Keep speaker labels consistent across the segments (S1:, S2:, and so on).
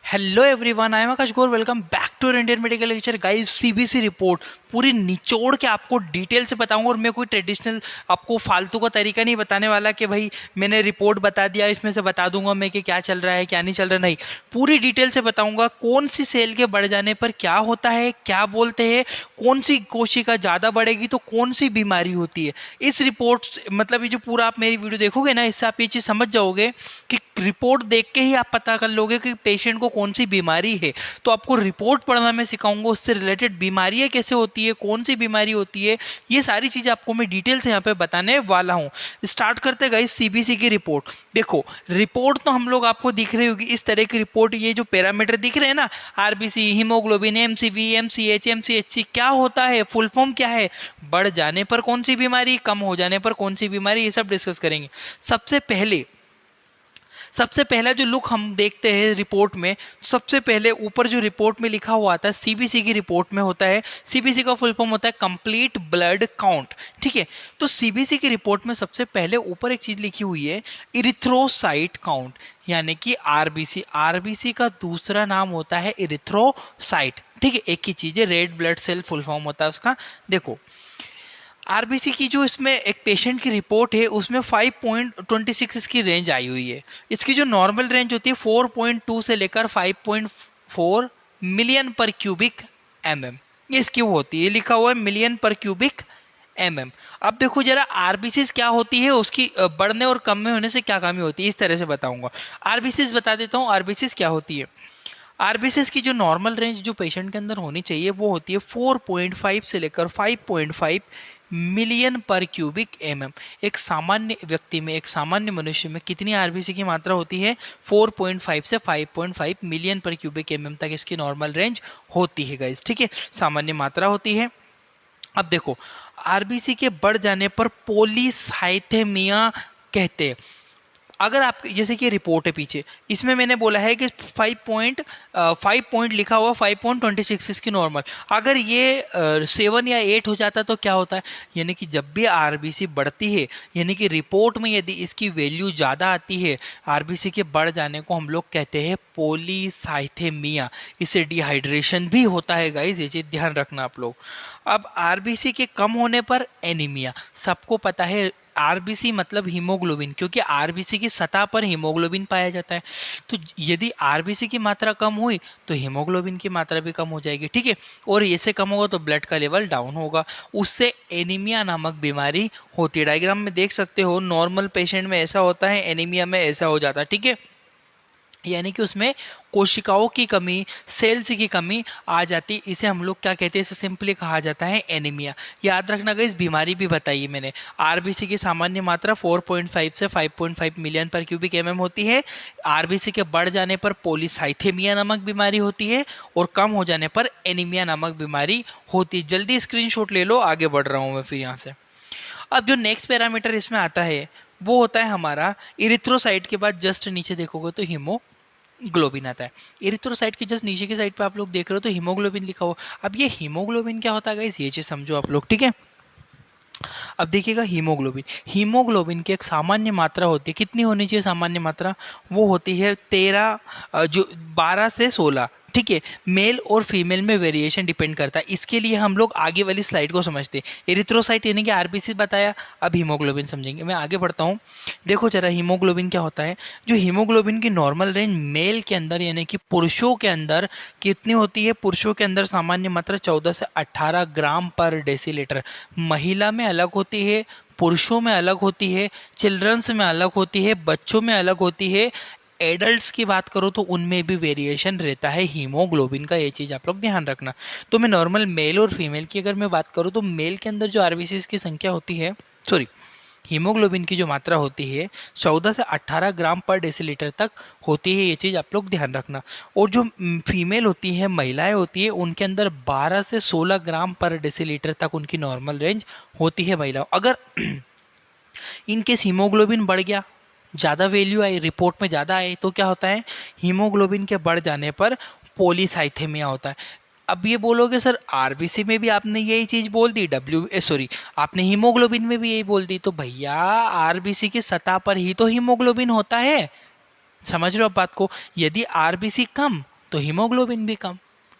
S1: Hello everyone, I am Akash Gaur. Welcome back to Indian medical lecture. Guys, CBC report पूरी निचोड़ के आपको detail से बताऊंगा। और मैं कोई ट्रेडिशनल आपको फालतू का तरीका नहीं बताने वाला कि भाई मैंने रिपोर्ट बता दिया, इसमें से बता दूंगा मैं कि क्या चल रहा है क्या नहीं चल रहा। नहीं, पूरी डिटेल से बताऊंगा कौन सी सेल के बढ़ जाने पर क्या होता है, क्या बोलते हैं, कौन सी कोशिका ज़्यादा बढ़ेगी तो कौन सी बीमारी होती है। इस रिपोर्ट मतलब ये जो पूरा आप मेरी वीडियो देखोगे ना, इससे आप ये चीज़ समझ जाओगे कि रिपोर्ट देख के ही आप पता कर लोगे कि पेशेंट को कौन सी बीमारी है। तो आपको रिपोर्ट पढ़ना मैं सिखाऊंगा, उससे रिलेटेड बीमारियां कैसे होती है, कौन सी बीमारी होती है, ये सारी चीज़ें आपको मैं डिटेल से यहाँ पे बताने वाला हूँ। स्टार्ट करते गए सीबीसी की रिपोर्ट। देखो, रिपोर्ट तो हम लोग आपको दिख रही होगी इस तरह की रिपोर्ट। ये जो पैरामीटर दिख रहे हैं ना, RBC, haemoglobin, MCV, MCH, MCHC, क्या होता है, फुल फॉर्म क्या है, बढ़ जाने पर कौन सी बीमारी, कम हो जाने पर कौन सी बीमारी, ये सब डिस्कस करेंगे। सबसे पहला जो लुक हम देखते हैं रिपोर्ट में, सबसे पहले ऊपर जो रिपोर्ट में लिखा हुआ आता है सीबीसी की रिपोर्ट में होता है, सीबीसी का फुल फॉर्म होता है कंप्लीट ब्लड काउंट। ठीक है, तो सीबीसी की रिपोर्ट में सबसे पहले ऊपर एक चीज लिखी हुई है, इरिथ्रोसाइट काउंट, यानी कि आरबीसी। आरबीसी का दूसरा नाम होता है इरिथ्रोसाइट। ठीक है, एक ही चीज है, red blood cell full form होता है उसका। देखो, आरबीसी की जो इसमें एक पेशेंट की रिपोर्ट है उसमें 5.26 इसकी रेंज आई हुई है। इसकी जो नॉर्मल रेंज होती है 4.2 से लेकर 5.4 मिलियन पर क्यूबिक एमएम, ये इसकी वो होती है, लिखा हुआ है मिलियन पर क्यूबिक एमएम। अब देखो जरा आरबीसीज क्या होती है, उसकी बढ़ने और कम में होने से क्या कमी होती है, इस तरह से बताऊंगा। आरबीसीज बता देता हूँ, आरबीसीज क्या होती है। आरबीसीज की जो नॉर्मल रेंज जो पेशेंट के अंदर होनी चाहिए वो होती है 4.5 से लेकर 5.5 मिलियन पर क्यूबिक एमएम। एक सामान्य व्यक्ति में, एक सामान्य मनुष्य में कितनी आरबीसी की मात्रा होती है, 4.5 से 5.5 मिलियन पर क्यूबिक एमएम तक इसकी नॉर्मल रेंज होती है गाइस। ठीक है, सामान्य मात्रा होती है। अब देखो, आरबीसी के बढ़ जाने पर पॉलीसाइथेमिया कहते हैं। अगर आप जैसे कि रिपोर्ट है पीछे, इसमें मैंने बोला है कि 5 पॉइंट लिखा हुआ 5.26 इसकी नॉर्मल। अगर ये 7 या 8 हो जाता तो क्या होता है, यानी कि जब भी आरबीसी बढ़ती है, यानी कि रिपोर्ट में यदि इसकी वैल्यू ज़्यादा आती है, आरबीसी के बढ़ जाने को हम लोग कहते हैं पॉलीसाइथेमिया। इससे डिहाइड्रेशन भी होता है गाइस, ये चीज़ ध्यान रखना आप लोग। अब आरबीसी के कम होने पर एनीमिया, सबको पता है आरबीसी मतलब हीमोग्लोबिन, क्योंकि आरबीसी की सतह पर हीमोग्लोबिन पाया जाता है। तो यदि आरबीसी की मात्रा कम हुई तो हीमोग्लोबिन की मात्रा भी कम हो जाएगी। ठीक है, और इससे कम होगा तो ब्लड का लेवल डाउन होगा, उससे एनीमिया नामक बीमारी होती है। डायग्राम में देख सकते हो, नॉर्मल पेशेंट में ऐसा होता है, एनीमिया में ऐसा हो जाता है। ठीक है, यानी कि उसमें कोशिकाओं की कमी, सेल्स की कमी आ जाती, इसे हम लोग क्या कहते हैं, इसे सिंपली कहा जाता है एनीमिया। याद रखना गाइस, बीमारी भी बताई मैंने। आरबीसी की सामान्य मात्रा 4.5 से 5.5 मिलियन पर क्यूबिक एमएम होती है। आरबीसी के बढ़ जाने पर पॉलीसाइथेमिया नामक बीमारी होती है, और कम हो जाने पर एनीमिया नामक बीमारी होती है। जल्दी स्क्रीनशॉट ले लो, आगे बढ़ रहा हूँ मैं फिर यहाँ से। अब जो नेक्स्ट पैरामीटर इसमें आता है वो होता है हमारा इरिथ्रोसाइट के बाद जस्ट नीचे देखोगे तो हीमोग्लोबिन आता है। इरिथ्रोसाइट के जस्ट नीचे की साइड पे आप लोग देख रहे हो तो हीमोग्लोबिन लिखा हुआ। अब ये हीमोग्लोबिन क्या होता है गाइस, ये चीज समझो आप लोग। ठीक है, अब देखिएगा, हीमोग्लोबिन, हीमोग्लोबिन की एक सामान्य मात्रा होती है, कितनी होनी चाहिए सामान्य मात्रा, वो होती है 13, जो 12 से 16। ठीक है, मेल और फीमेल में वेरिएशन डिपेंड करता है। इसके लिए हम लोग आगे वाली स्लाइड को समझते हैं। एरिथ्रोसाइट यानी कि आरबीसी बताया, अब हीमोग्लोबिन समझेंगे। मैं आगे बढ़ता हूँ। देखो जरा हीमोग्लोबिन क्या होता है। जो हीमोग्लोबिन की नॉर्मल रेंज मेल के अंदर यानी कि पुरुषों के अंदर कितनी होती है, पुरुषों के अंदर सामान्य मात्रा 14 से 18 ग्राम पर डेसीलीटर। महिला में अलग होती है, पुरुषों में अलग होती है, चिल्ड्रंस में अलग होती है, बच्चों में अलग होती है। एडल्ट्स की बात करो तो उनमें भी वेरिएशन रहता है हीमोग्लोबिन का, ये चीज़ आप लोग ध्यान रखना। तो मैं नॉर्मल मेल और फीमेल की अगर मैं बात करूँ तो मेल के अंदर जो आरबीसी की संख्या होती है, सॉरी, हीमोग्लोबिन की जो मात्रा होती है 14 से 18 ग्राम पर डेसीलीटर तक होती है, ये चीज़ आप लोग ध्यान रखना। और जो फीमेल होती है, महिलाएं होती है, उनके अंदर 12 से 16 ग्राम पर डेसीलीटर तक उनकी नॉर्मल रेंज होती है महिलाओं। अगर इनकेस हीमोग्लोबिन बढ़ गया, ज़्यादा वैल्यू आई, रिपोर्ट में ज़्यादा आई, तो क्या होता है, हीमोग्लोबिन के बढ़ जाने पर पॉलीसाइथेमिया होता है। अब ये बोलोगे सर आरबीसी में भी आपने यही चीज बोल दी, सॉरी, आपने हीमोग्लोबिन में भी यही बोल दी, तो भैया आरबीसी की सतह पर ही तो हीमोग्लोबिन होता है। समझ रहे हो आप बात को। यदि आरबीसी कम तो हीमोग्लोबिन भी कम।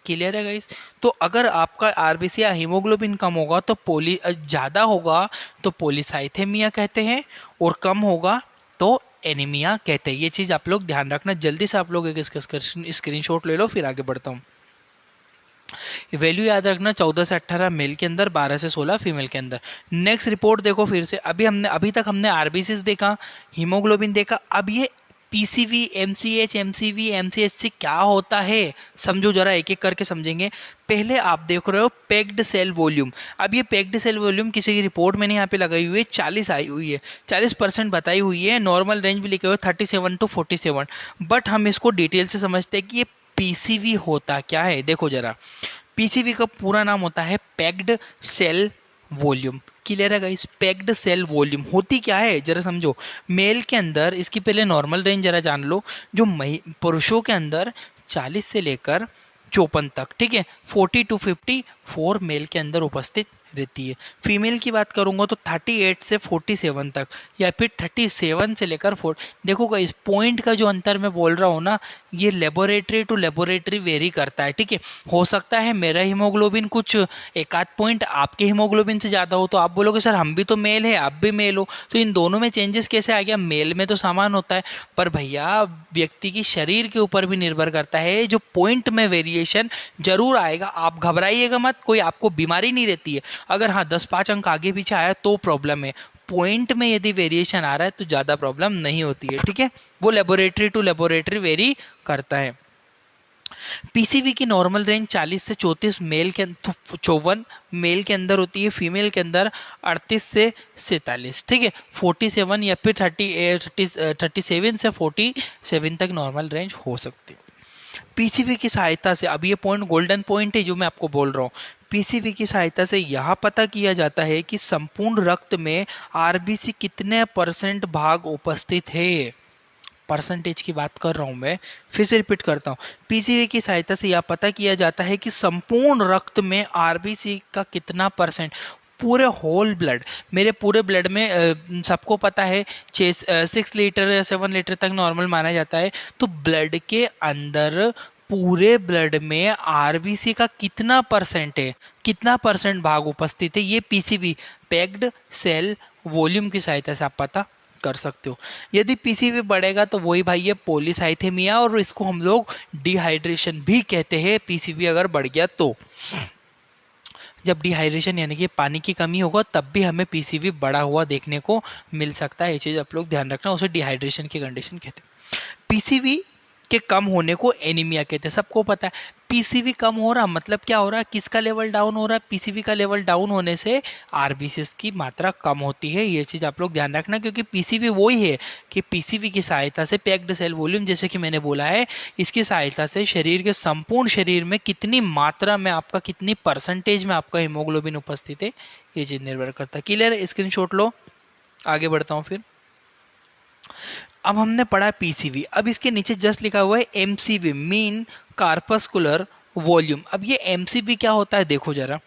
S1: क्लियर है गाइस? तो अगर आपका आरबीसी या हीमोग्लोबिन कम होगा तो ज़्यादा होगा तो पॉलीसाइथेमिया कहते हैं, और कम होगा तो एनीमिया कहते हैं। ये चीज़ आप लोग ध्यान रखना। जल्दी से आप लोग एक इसका स्क्रीनशॉट ले लो, फिर आगे बढ़ता हूँ। वैल्यू याद रखना, 14 से 18 मेल के अंदर, 12 से 16 फीमेल के अंदर। नेक्स्ट रिपोर्ट देखो फिर से। अभी तक हमने आरबीसी देखा, हीमोग्लोबिन देखा, अब ये पीसीवी, एमसीएच, एमसीवी, एमसीएचसी क्या होता है समझो जरा, एक एक करके समझेंगे। पहले आप देख रहे हो पैक्ड सेल वॉल्यूम। अब ये पैक्ड सेल वॉल्यूम किसी की रिपोर्ट में नहीं यहाँ पे लगाई हुई है, 40 आई हुई है, 40% बताई हुई है। नॉर्मल रेंज भी लिखे हुए 37 to 47। बट हम इसको डिटेल से समझते हैं कि ये पीसीवी होता क्या है। देखो जरा, पीसीवी का पूरा नाम होता है पैक्ड सेल वॉल्यूम। क्लियर है गाइस? पैक्ड सेल वॉल्यूम होती क्या है जरा समझो। मेल के अंदर, इसकी पहले नॉर्मल रेंज जरा जान लो, जो पुरुषों के अंदर 40 से लेकर 54 तक, ठीक है, 40 to 54 मेल के अंदर उपस्थित रहती है। फीमेल की बात करूंगा तो 38 से 47 तक, या फिर 37 से लेकर 4। देखो इस पॉइंट का जो अंतर मैं बोल रहा हूँ ना, ये लेबोरेटरी टू लेबोरेटरी वेरी करता है, ठीक है। हो सकता है मेरा हीमोग्लोबिन कुछ एक आध पॉइंट आपके हीमोग्लोबिन से ज़्यादा हो, तो आप बोलोगे सर हम भी तो मेल है, आप भी मेल हो, तो इन दोनों में चेंजेस कैसे आ गया? मेल में तो समान होता है, पर भैया व्यक्ति की शरीर के ऊपर भी निर्भर करता है, जो पॉइंट में वेरिएशन जरूर आएगा। आप घबराइएगा मत, कोई आपको बीमारी नहीं रहती है। अगर हाँ 10-5 अंक आगे पीछे आया तो प्रॉब्लम है, पॉइंट में यदि वेरिएशन आ रहा है तो ज़्यादा प्रॉब्लम नहीं होती है, ठीक है। वो लेबोरेटरी टू लेबोरेटरी वेरी करता है। पीसीवी की नॉर्मल रेंज 40 से 34 मेल के 54 मेल के अंदर होती है, फीमेल के अंदर 38 से 47, ठीक है। 47 या फिर 37 से 47 तक नॉर्मल रेंज हो सकती है। पीसीवी की सहायता से, अब ये पॉइंट गोल्डन पॉइंट है जो मैं आपको बोल रहा हूँ, पीसीवी की सहायता से यह पता किया जाता है कि संपूर्ण रक्त में आरबीसी कितने % भाग उपस्थित है। परसेंटेज की बात कर रहा हूं मैं, फिर से रिपीट करता हूं। पीसीवी की सहायता से यह पता किया जाता है कि संपूर्ण रक्त में आरबीसी का कितना %, पूरे होल ब्लड, मेरे पूरे ब्लड में सबको पता है 6 लीटर या 7 लीटर तक नॉर्मल माना जाता है, तो ब्लड के अंदर पूरे ब्लड में आरबीसी का कितना % है, कितना % भाग उपस्थित है, ये पीसीवी पैक्ड सेल वॉल्यूम की सहायता से आप पता कर सकते हो। यदि पीसीवी बढ़ेगा तो वही भाई है पॉलीसाइथेमिया, और इसको हम लोग डिहाइड्रेशन भी कहते हैं। पीसीवी अगर बढ़ गया तो, जब डिहाइड्रेशन यानी कि पानी की कमी होगा तब भी हमें पीसीवी बढ़ा हुआ देखने को मिल सकता है। ये चीज़ आप लोग ध्यान रखना, उसे डिहाइड्रेशन की कंडीशन कहते हैं। पीसीवी के कम होने को एनीमिया कहते हैं, सबको पता है। पीसीवी कम हो रहा मतलब क्या हो रहा है, किसका लेवल डाउन हो रहा है? पीसीवी का लेवल डाउन होने से आरबीसीएस की मात्रा कम होती है। ये चीज़ आप लोग ध्यान रखना, क्योंकि पीसीवी वही है कि पीसीवी की सहायता से पैक्ड सेल वॉल्यूम, जैसे कि मैंने बोला है, इसकी सहायता से शरीर के संपूर्ण शरीर में कितनी मात्रा में आपका, कितनी % में आपका हीमोग्लोबिन उपस्थित है, ये चीज़ निर्भर करता है। क्लियर है? स्क्रीनशॉट लो, आगे बढ़ता हूँ फिर। अब हमने पढ़ा पीसीवी, अब इसके नीचे जस्ट लिखा हुआ है एमसीवी, मीन कार्पस्कुलर वॉल्यूम। अब ये एमसीवी क्या होता है देखो जरा।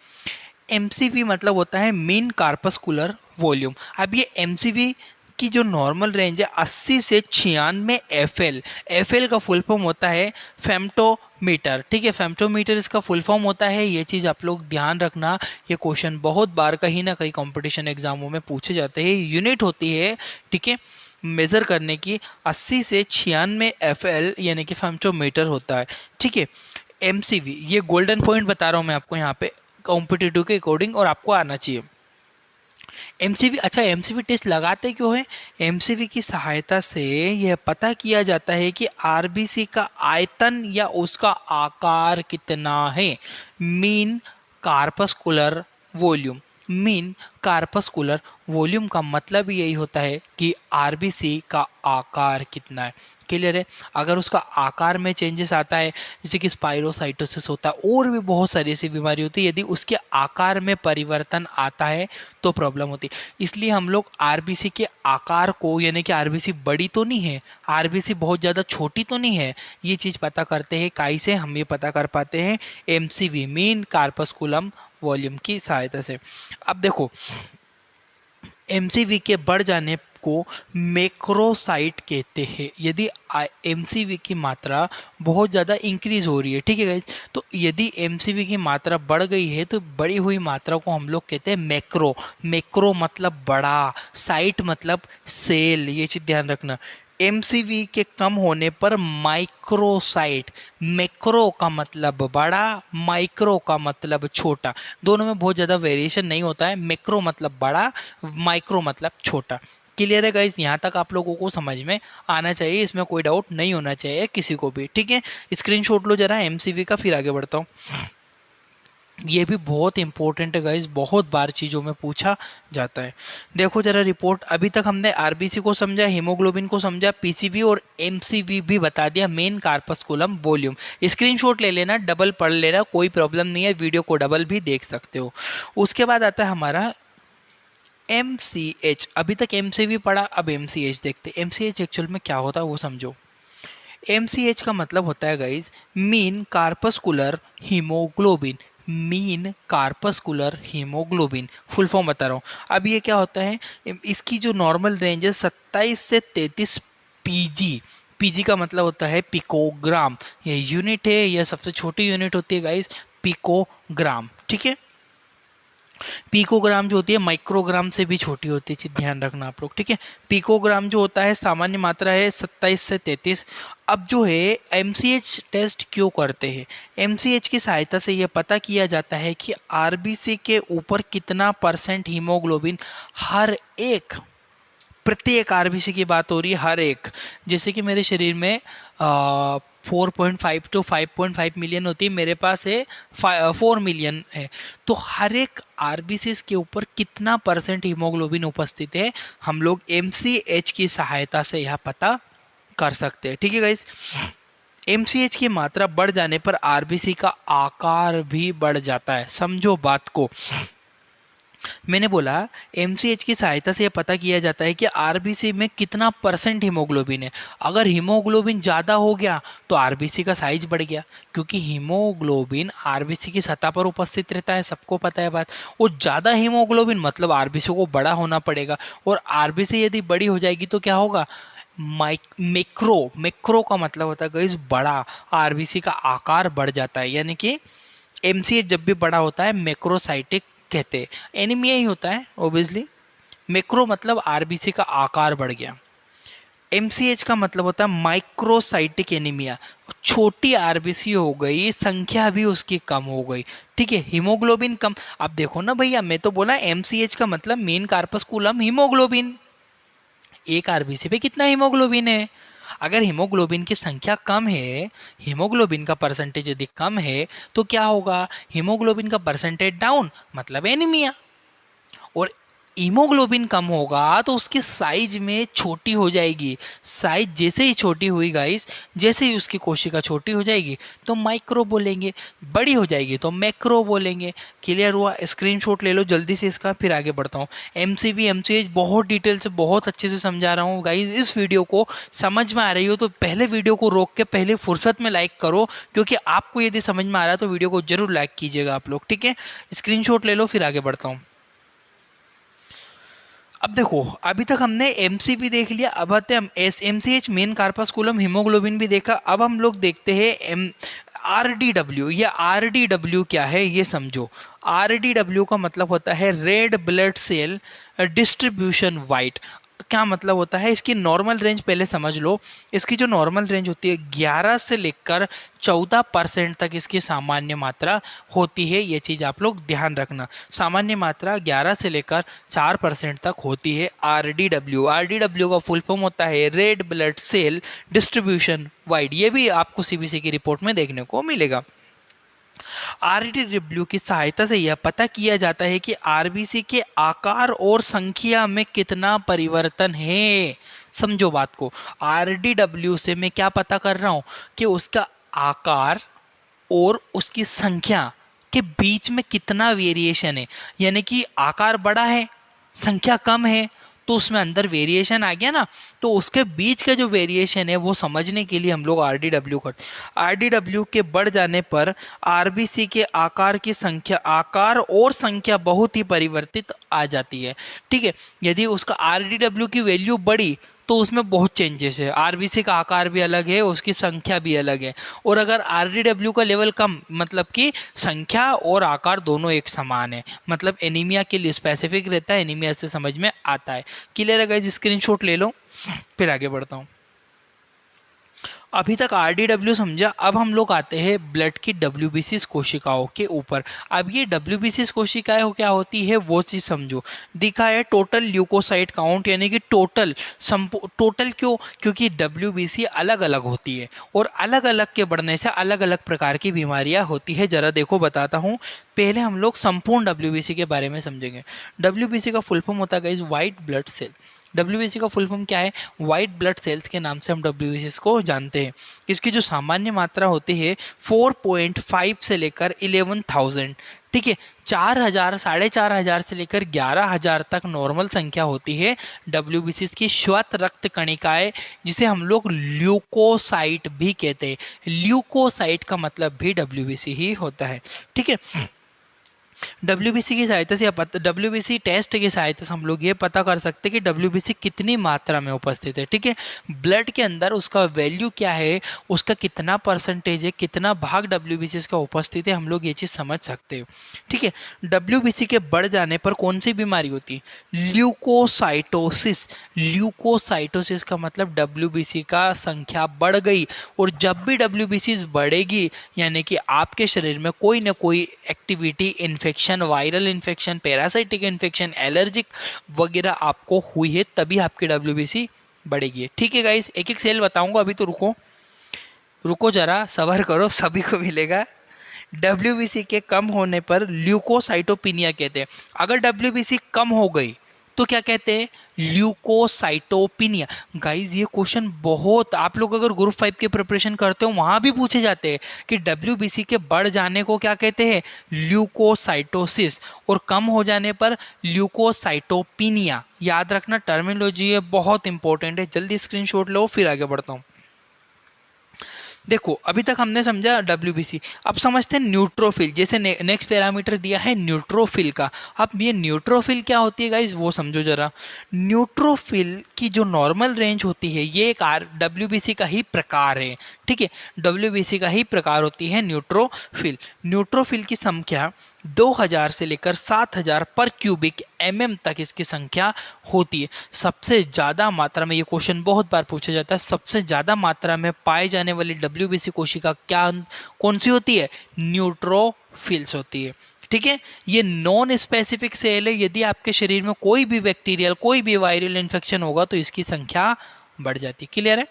S1: एमसीवी मतलब होता है मीन कार्पस्कुलर वॉल्यूम। अब ये एमसीवी की जो नॉर्मल रेंज है 80 से 96 एफएल, एफएल का फुल फॉर्म होता है फेम्टोमीटर, ठीक है। फेम्टोमीटर इसका फुल फॉर्म होता है, ये चीज़ आप लोग ध्यान रखना। ये क्वेश्चन बहुत बार कहीं ना कहीं कंपटीशन एग्जामों में पूछे जाते हैं। यूनिट होती है, ठीक है, मेज़र करने की 80 से 96 एफएल यानी कि फेम्टोमीटर होता है, ठीक है। एमसीवी, ये गोल्डन पॉइंट बता रहा हूँ मैं आपको यहाँ पे कॉम्पिटिटिव के अकॉर्डिंग, और आपको आना चाहिए। एमसीवी, अच्छा एमसीवी टेस्ट लगाते क्यों है? एमसीवी की सहायता से यह पता किया जाता है कि आरबीसी का आयतन या उसका आकार कितना है। Mean corpuscular volume, mean corpuscular volume का मतलब यही होता है कि आरबीसी का आकार कितना है। क्लियर है? अगर उसका आकार में चेंजेस आता है, जैसे कि स्पाइरोसाइटोसिस होता है, और भी बहुत सारी ऐसी बीमारी होती है, यदि उसके आकार में परिवर्तन आता है तो प्रॉब्लम होती है। इसलिए हम लोग आरबीसी के आकार को, यानी कि आरबीसी बड़ी तो नहीं है, आरबीसी बहुत ज़्यादा छोटी तो नहीं है, ये चीज़ पता करते हैं। काई से हम ये पता कर पाते हैं? एमसीवी, मीन कार्पस्कुलम वॉल्यूम की सहायता से। अब देखो एमसीवी के बढ़ जाने को मैक्रोसाइट कहते हैं। यदि एमसीवी की मात्रा बहुत ज़्यादा इंक्रीज हो रही है, ठीक है गाइस, तो यदि एमसीवी की मात्रा बढ़ गई है तो बढ़ी हुई मात्रा को हम लोग कहते हैं मैक्रो। मैक्रो मतलब बड़ा, साइट मतलब सेल, ये चीज़ ध्यान रखना। एमसीवी के कम होने पर माइक्रोसाइट। मैक्रो का मतलब बड़ा, माइक्रो का मतलब छोटा, दोनों में बहुत ज़्यादा वेरिएशन नहीं होता है। मैक्रो मतलब बड़ा, माइक्रो मतलब छोटा। क्लियर है गाइस? यहाँ तक आप लोगों को समझ में आना चाहिए, इसमें कोई डाउट नहीं होना चाहिए किसी को भी, ठीक है। स्क्रीनशॉट लो जरा एमसीवी का, फिर आगे बढ़ता हूँ। ये भी बहुत इंपॉर्टेंट है गाइस, बहुत बार चीज़ों में पूछा जाता है। देखो जरा रिपोर्ट, अभी तक हमने आरबीसी को समझा, हीमोग्लोबिन को समझा, पीसीवी और एमसीवी भी बता दिया, मेन कार्पस्कुलम वॉल्यूम। स्क्रीनशॉट ले लेना, डबल पढ़ लेना, कोई प्रॉब्लम नहीं है, वीडियो को डबल भी देख सकते हो। उसके बाद आता है हमारा एमसीएच। अभी तक एमसीवी पढ़ा, अब एमसीएच देखते हैं। एमसीएच एक्चुअल में क्या होता है वो समझो। एमसीएच का मतलब होता है guys mean corpuscular haemoglobin. Mean corpuscular haemoglobin, full form बता रहा हूँ। अब ये क्या होता है, इसकी जो नॉर्मल रेंज है 27 से 33 पीजी। पीजी का मतलब होता है पिकोग्राम, ये यूनिट है, यह सबसे छोटी यूनिट होती है गाइज, पिकोग्राम, ठीक है। पिकोग्राम जो होती है माइक्रोग्राम से भी छोटी होती है, चीज ध्यान रखना आप लोग, ठीक है। पिकोग्राम जो होता है सामान्य मात्रा है 27 से 33। अब जो है एमसीएच टेस्ट क्यों करते हैं? एमसीएच की सहायता से यह पता किया जाता है कि आरबीसी के ऊपर कितना परसेंट हीमोग्लोबिन हर एक, प्रत्येक आरबीसी की बात हो रही है, हर एक। जैसे कि मेरे शरीर में 4.5 टू 5.5 मिलियन होती है, मेरे पास है 4 मिलियन है, तो हर एक आरबीसी के ऊपर कितना परसेंट हीमोग्लोबिन उपस्थित है, हम लोग एमसीएच की सहायता से यह पता कर सकते हैं, ठीक है गाइस। एमसीएच की मात्रा बढ़ जाने पर आरबीसी का आकार भी बढ़ जाता है, समझो बात को। मैंने बोला एमसीएच की सहायता से यह पता किया जाता है कि आरबीसी में कितना परसेंट हीमोग्लोबिन है। अगर हीमोग्लोबिन ज़्यादा हो गया तो आरबीसी का साइज बढ़ गया, क्योंकि हीमोग्लोबिन आरबीसी की सतह पर उपस्थित रहता है, सबको पता है बात। और ज़्यादा हीमोग्लोबिन मतलब आरबीसी को बड़ा होना पड़ेगा, और आरबीसी यदि बड़ी हो जाएगी तो क्या होगा, मैक्रो। मैक्रो का मतलब होता है गाइस बड़ा, आरबीसी का आकार बढ़ जाता है, यानी कि एमसीएच जब भी बड़ा होता है मैक्रोसाइटिक कहते हैं। एनीमिया ही होता है ऑब्वियसली। मैक्रो मतलब आरबीसी का आकार बढ़ गया। एमसीएच का मतलब होता है माइक्रोसाइटिक एनीमिया, छोटी आरबीसी हो गई, संख्या भी उसकी कम हो गई, ठीक है, हीमोग्लोबिन कम। अब देखो ना भैया, मैं तो बोला एमसीएच का मतलब मेन कार्पस्कुलम हीमोग्लोबिन। एक आरबीसी पे कितना हीमोग्लोबिन है? अगर हीमोग्लोबिन की संख्या कम है, हीमोग्लोबिन का परसेंटेज यदि कम है, तो क्या होगा, हीमोग्लोबिन का परसेंटेज डाउन मतलब एनीमिया। और हीमोग्लोबिन कम होगा तो उसकी साइज में छोटी हो जाएगी। साइज जैसे ही छोटी हुई गाइस, जैसे ही उसकी कोशिका छोटी हो जाएगी तो माइक्रो बोलेंगे, बड़ी हो जाएगी तो मैक्रो बोलेंगे। क्लियर हुआ? स्क्रीनशॉट ले लो जल्दी से इसका, फिर आगे बढ़ता हूँ। एमसीवी एमसीएच बहुत डिटेल से, बहुत अच्छे से समझा रहा हूँ गाइस। इस वीडियो को समझ में आ रही हो तो पहले वीडियो को रोक के पहले फुर्सत में लाइक करो, क्योंकि आपको यदि समझ में आ रहा है तो वीडियो को जरूर लाइक कीजिएगा आप लोग, ठीक है। स्क्रीनशॉट ले लो, फिर आगे बढ़ता हूँ। अब देखो, अभी तक हमने एमसीवी देख लिया, अब आते हम एमसीएच मेन कार्पस्कुलम हीमोग्लोबिन भी देखा। अब हम लोग देखते हैं एम आरडीडब्ल्यू। ये आरडीडब्ल्यू क्या है ये समझो। आरडीडब्ल्यू का मतलब होता है red blood cell distribution white. क्या मतलब होता है, इसकी नॉर्मल रेंज पहले समझ लो। इसकी जो नॉर्मल रेंज होती है 11 से लेकर 14% तक इसकी सामान्य मात्रा होती है, ये चीज़ आप लोग ध्यान रखना। सामान्य मात्रा 11 से लेकर 4% तक होती है आरडीडब्ल्यू। आरडीडब्ल्यू का फुल फॉर्म होता है red blood cell distribution wide. ये भी आपको सीबीसी की रिपोर्ट में देखने को मिलेगा। आरडीडब्ल्यू की सहायता से यह पता किया जाता है कि आरबीसी के आकार और संख्या में कितना परिवर्तन है। समझो बात को, आरडीडब्ल्यू से मैं क्या पता कर रहा हूं कि उसका आकार और उसकी संख्या के बीच में कितना वेरिएशन है। यानी कि आकार बड़ा है, संख्या कम है, तो उसमें अंदर वेरिएशन आ गया ना, तो उसके बीच का जो वेरिएशन है वो समझने के लिए हम लोग आरडीडब्ल्यू करते हैं। आरडीडब्ल्यू के बढ़ जाने पर आरबीसी के आकार की संख्या, आकार और संख्या बहुत ही परिवर्तित आ जाती है। ठीक है, यदि उसका आरडीडब्ल्यू की वैल्यू बढ़ी तो उसमें बहुत चेंजेस है, आरबीसी का आकार भी अलग है, उसकी संख्या भी अलग है। और अगर आरडीडब्ल्यू का लेवल कम, मतलब कि संख्या और आकार दोनों एक समान है, मतलब एनीमिया के लिए स्पेसिफिक रहता है, एनीमिया से समझ में आता है। क्लियर है गाइस? स्क्रीनशॉट ले लो, फिर आगे बढ़ता हूँ। अभी तक आरडीडब्ल्यू समझा, अब हम लोग आते हैं ब्लड की डब्ल्यूबीसी कोशिकाओं के ऊपर। अब ये डब्ल्यूबीसी कोशिकाएं क्या होती है वो चीज समझो। दिखा है टोटल ल्यूकोसाइट काउंट, यानी कि टोटल टोटल क्यों? क्योंकि डब्ल्यूबीसी अलग अलग होती है और अलग अलग के बढ़ने से अलग अलग प्रकार की बीमारियां होती है। जरा देखो बताता हूँ। पहले हम लोग संपूर्ण डब्ल्यूबीसी के बारे में समझेंगे। डब्ल्यूबीसी का फुल फॉर्म होता है व्हाइट ब्लड सेल। डब्ल्यूबीसी का फुल फॉर्म क्या है? व्हाइट ब्लड सेल्स के नाम से हम डब्ल्यूबीसी को जानते हैं। इसकी जो सामान्य मात्रा होती है 4.5 से लेकर 11,000। ठीक है, 4,000, 4,500 से लेकर 11,000 तक नॉर्मल संख्या होती है डब्ल्यूबीसी की श्वेत रक्त कणिकाएं, जिसे हम लोग ल्यूकोसाइट भी कहते हैं। ल्यूकोसाइट का मतलब भी डब्ल्यूबीसी ही होता है। ठीक है, डब्ल्यूबीसी की सहायता से डब्ल्यूबीसी टेस्ट की सहायता से हम लोग ये पता कर सकते हैं कि डब्ल्यूबीसी कितनी मात्रा में उपस्थित है। ठीक है, ब्लड के अंदर उसका वैल्यू क्या है, उसका कितना परसेंटेज है, कितना भाग डब्ल्यूबीसी का उपस्थित है, हम लोग ये चीज़ समझ सकते हैं। ठीक है, डब्ल्यूबीसी के बढ़ जाने पर कौन सी बीमारी होती है? ल्यूकोसाइटोसिस। ल्यूकोसाइटोसिस का मतलब डब्ल्यूबीसी का संख्या बढ़ गई। और जब भी डब्ल्यूबीसी बढ़ेगी, यानी कि आपके शरीर में कोई ना कोई activity, infection, viral infection, parasitic infection, allergic वगैरह आपको हुई है, तभी आपकी डब्ल्यूबीसी बढ़ेगी। ठीक है गाइस, एक एक सेल बताऊंगा, अभी तो रुको रुको जरा, सबर करो, सभी को मिलेगा। डब्ल्यूबीसी के कम होने पर ल्यूकोसाइटोपिनिया कहते हैं। अगर डब्ल्यूबीसी कम हो गई तो क्या कहते हैं? ल्यूकोसाइटोपिनिया। गाइस ये क्वेश्चन बहुत, आप लोग अगर ग्रुप 5 की प्रिपरेशन करते हो वहां भी पूछे जाते हैं कि डब्ल्यूबीसी के बढ़ जाने को क्या कहते हैं? ल्यूकोसाइटोसिस। और कम हो जाने पर ल्यूकोसाइटोपिनिया। याद रखना, टर्मिनोलॉजी है, बहुत इंपॉर्टेंट है। जल्दी स्क्रीनशॉट लो, फिर आगे बढ़ता हूं। देखो अभी तक हमने समझा डब्ल्यूबीसी, अब समझते हैं न्यूट्रोफिल। जैसे नेक्स्ट पैरामीटर दिया है न्यूट्रोफिल का। अब ये न्यूट्रोफिल क्या होती है गाइस, वो समझो जरा। न्यूट्रोफिल की जो नॉर्मल रेंज होती है, ये एक डब्ल्यूबीसी का ही प्रकार है। ठीक है, डब्ल्यूबीसी का ही प्रकार होती है न्यूट्रोफिल। न्यूट्रोफिल की संख्या 2,000 से लेकर 7,000 पर क्यूबिक mm तक इसकी संख्या होती है। सबसे ज्यादा मात्रा में, ये क्वेश्चन बहुत बार पूछा जाता है, सबसे ज्यादा मात्रा में पाए जाने वाली डब्ल्यूबीसी कोशिका क्या, कौन सी होती है? न्यूट्रोफिल्स होती है। ठीक है, ये नॉन स्पेसिफिक सेल है। यदि आपके शरीर में कोई भी बैक्टीरियल, कोई भी वायरल इन्फेक्शन होगा तो इसकी संख्या बढ़ जाती है। क्लियर है?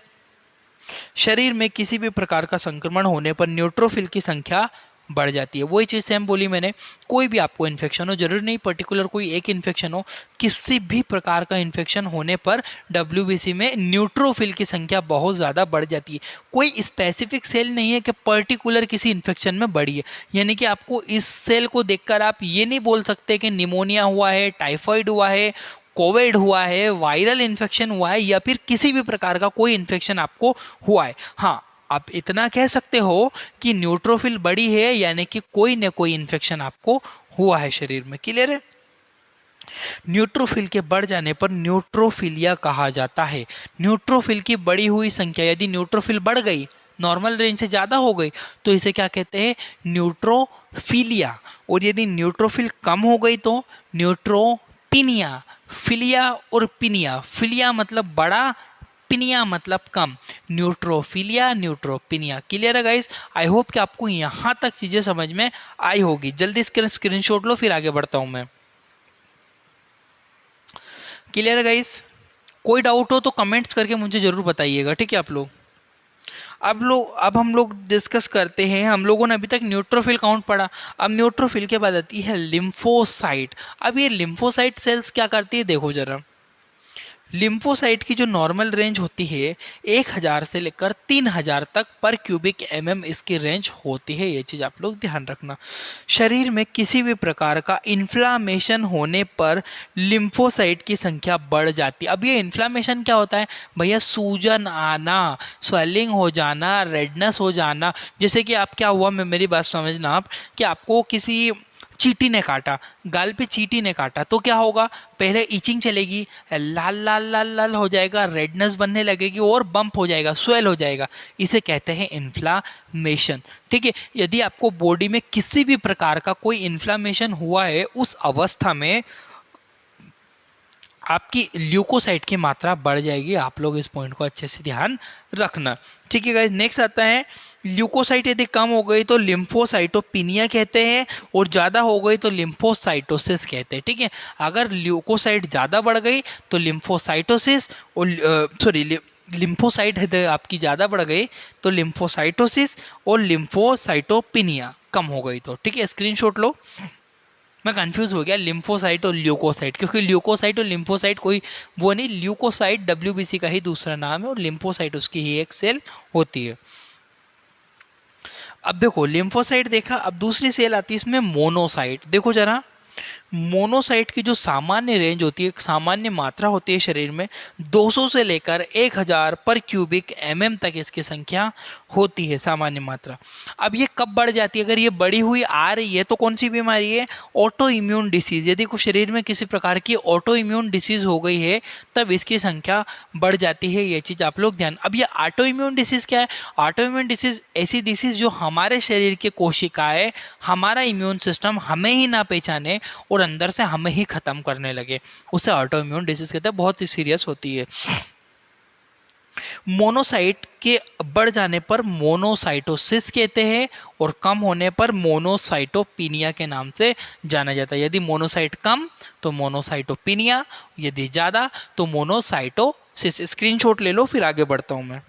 S1: शरीर में किसी भी प्रकार का संक्रमण होने पर न्यूट्रोफिल की संख्या बढ़ जाती है। वही चीज़ सेम बोली मैंने, कोई भी आपको इन्फेक्शन हो, जरूरी नहीं पर्टिकुलर कोई एक इन्फेक्शन हो, किसी भी प्रकार का इन्फेक्शन होने पर डब्ल्यूबीसी में न्यूट्रोफिल की संख्या बहुत ज़्यादा बढ़ जाती है। कोई स्पेसिफिक सेल नहीं है कि पर्टिकुलर किसी इन्फेक्शन में बढ़ी है। यानी कि आपको इस सेल को देखकर आप ये नहीं बोल सकते कि निमोनिया हुआ है, टाइफाइड हुआ है, कोविड हुआ है, वायरल इन्फेक्शन हुआ है, या फिर किसी भी प्रकार का कोई इन्फेक्शन आपको हुआ है। हाँ, आप इतना कह सकते हो कि न्यूट्रोफिल बड़ी है, यानी कि कोई न कोई इन्फेक्शन आपको हुआ है शरीर में। क्लियर है? न्यूट्रोफिल के बढ़ जाने पर न्यूट्रोफिलिया कहा जाता है। न्यूट्रोफिल की बढ़ी हुई संख्या, यदि न्यूट्रोफिल बढ़ गई, नॉर्मल रेंज से ज्यादा हो गई, तो इसे क्या कहते हैं? न्यूट्रोफिलिया। और यदि न्यूट्रोफिल कम हो गई तो न्यूट्रोपिनिया। फिलिया और पिनिया, फिलिया मतलब बड़ा, पिनिया मतलब कम। Neutrophilia, neutropenia. क्लियर है गाइस? आई होप कि आपको यहां तक चीजें समझ में आई होगी। जल्दी स्क्रीनशॉट लो, फिर आगे बढ़ता हूं मैं। क्लियर है गाइस? कोई डाउट हो तो कमेंट्स करके मुझे जरूर बताइएगा। ठीक है आप लोग? अब हम लोग डिस्कस करते हैं। हम लोगों ने अभी तक न्यूट्रोफिल काउंट पढ़ा, अब न्यूट्रोफिल के बाद आती है लिम्फोसाइट। अब ये लिम्फोसाइट सेल्स क्या करती है, देखो जरा। लिम्फोसाइट की जो नॉर्मल रेंज होती है 1000 से लेकर 3000 तक पर क्यूबिक एमएम इसकी रेंज होती है, ये चीज़ आप लोग ध्यान रखना। शरीर में किसी भी प्रकार का इन्फ्लामेशन होने पर लिम्फोसाइट की संख्या बढ़ जाती है। अब ये इन्फ्लामेशन क्या होता है भैया? सूजन आना, स्वेलिंग हो जाना, रेडनेस हो जाना। जैसे कि आप क्या हुआ, मैं मेरी बात समझना आप, कि आपको किसी चींटी ने काटा, गाल पे चींटी ने काटा, तो क्या होगा? पहले इचिंग चलेगी, लाल लाल लाल लाल हो जाएगा, रेडनेस बनने लगेगी और बम्प हो जाएगा, स्वेल हो जाएगा। इसे कहते हैं इन्फ्लामेशन। ठीक है, यदि आपको बॉडी में किसी भी प्रकार का कोई इन्फ्लामेशन हुआ है, उस अवस्था में आपकी ल्यूकोसाइट की मात्रा बढ़ जाएगी। आप लोग इस पॉइंट को अच्छे से ध्यान रखना। ठीक है गाइस, नेक्स्ट आता है ल्यूकोसाइट यदि कम हो गई तो लिम्फोसाइटोपिनिया कहते हैं, और ज़्यादा हो गई तो लिम्फोसाइटोसिस कहते हैं। ठीक है, अगर ल्यूकोसाइट ज़्यादा बढ़ गई तो लिम्फोसाइटोसिस, और लिम्फोसाइट है आपकी ज़्यादा बढ़ गई तो लिम्फोसाइटोसिस, और लिम्फोसाइटोपिनिया कम हो गई तो। ठीक है, स्क्रीनशॉट लो। मैं कंफ्यूज हो गया लिम्फोसाइट और ल्यूकोसाइट, क्योंकि ल्यूकोसाइट और लिम्फोसाइट कोई वो नहीं, ल्यूकोसाइट डब्ल्यूबीसी का ही दूसरा नाम है और लिम्फोसाइट उसकी ही एक सेल होती है। अब देखो लिम्फोसाइट देखा, अब दूसरी सेल आती है इसमें मोनोसाइट। देखो जरा, मोनोसाइट की जो सामान्य रेंज होती है, सामान्य मात्रा होती है शरीर में 200 से लेकर 1000 पर क्यूबिक एमएम तक इसकी संख्या होती है, सामान्य मात्रा। अब ये कब बढ़ जाती है? अगर ये बढ़ी हुई आ रही है तो कौन सी बीमारी है? Auto immune disease. यदि कोई शरीर में किसी प्रकार की ऑटो इम्यून डिसीज हो गई है तब इसकी संख्या बढ़ जाती है, ये चीज आप लोग ध्यान। अब ये ऑटो इम्यून डिसीज क्या है? ऑटो इम्यून डिसीज ऐसी डिसीज जो हमारे शरीर के कोशिकाएं, हमारा इम्यून सिस्टम हमें ही ना पहचाने और अंदर से हमें ही खत्म करने लगे, उसे ऑटो इम्यून डिसीज कहते हैं, बहुत ही सीरियस होती है। मोनोसाइट के बढ़ जाने पर मोनोसाइटोसिस कहते हैं, और कम होने पर मोनोसाइटोपिनिया के नाम से जाना जाता है। यदि मोनोसाइट कम तो मोनोसाइटोपिनिया, यदि ज्यादा तो मोनोसाइटोसिस। स्क्रीनशॉट ले लो, फिर आगे बढ़ता हूं मैं।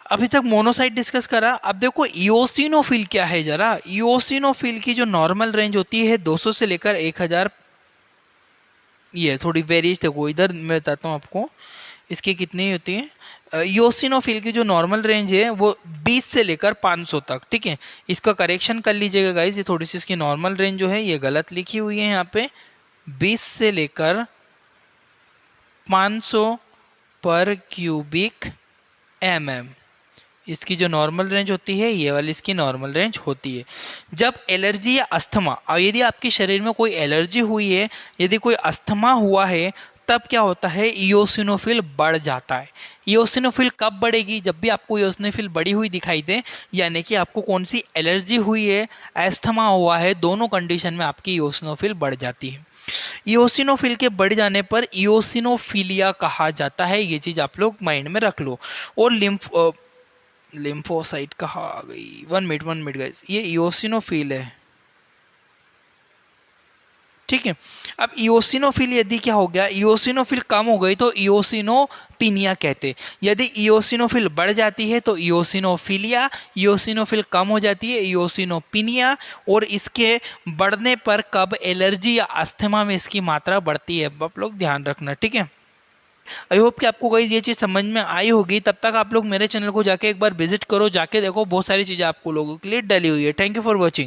S1: अभी तक मोनोसाइट डिस्कस करा, अब देखो इओसिनोफिल क्या है जरा। इओसिनोफिल की जो नॉर्मल रेंज होती है 200 से लेकर 1000, ये थोड़ी वेरिएज, देखो इधर मैं बताता हूँ आपको इसकी कितनी होती है। इओसिनोफिल की जो नॉर्मल रेंज है वो 20 से लेकर 500 तक। ठीक है, इसका करेक्शन कर लीजिएगा गाइस, ये थोड़ी सी इसकी नॉर्मल रेंज जो है ये गलत लिखी हुई है यहाँ पे। 20 से लेकर 500 पर क्यूबिक एमएम इसकी जो नॉर्मल रेंज होती है, ये वाली इसकी नॉर्मल रेंज होती है। जब एलर्जी या अस्थमा, और यदि आपके शरीर में कोई एलर्जी हुई है, यदि कोई अस्थमा हुआ है, तब क्या होता है? इओसिनोफिल बढ़ जाता है। इओसिनोफिल कब बढ़ेगी? जब भी आपको इओसिनोफिल बढ़ी हुई दिखाई दे, यानी कि आपको कौन सी एलर्जी हुई है, अस्थमा हुआ है, दोनों कंडीशन में आपकी इओसिनोफिल बढ़ जाती है। इओसिनोफिल के बढ़ जाने पर इओसिनोफिलिया कहा जाता है, ये चीज आप लोग माइंड में रख लो। और लिम्फोसाइट कहाँ आ गई? 1 मिनट गाइस, ये इओसिनोफिल है। ठीक है, अब इओसिनोफिल यदि क्या हो गया, इओसिनोफिल कम हो गई तो इओसिनोपिनिया कहते। यदि इओसिनोफिल बढ़ जाती है तो इओसिनोफिलिया, इओसिनोफिल कम हो जाती है इओसिनोपिनिया। और इसके बढ़ने पर कब एलर्जी या अस्थमा में इसकी मात्रा बढ़ती है, आप लोग ध्यान रखना। ठीक है, आई होप कि आपको गाइस ये चीज़ समझ में आई होगी। तब तक आप लोग मेरे चैनल को जाके एक बार विजिट करो, जाके देखो, बहुत सारी चीज़ें आपको लोगों के लिए डली हुई है। Thank you for watching.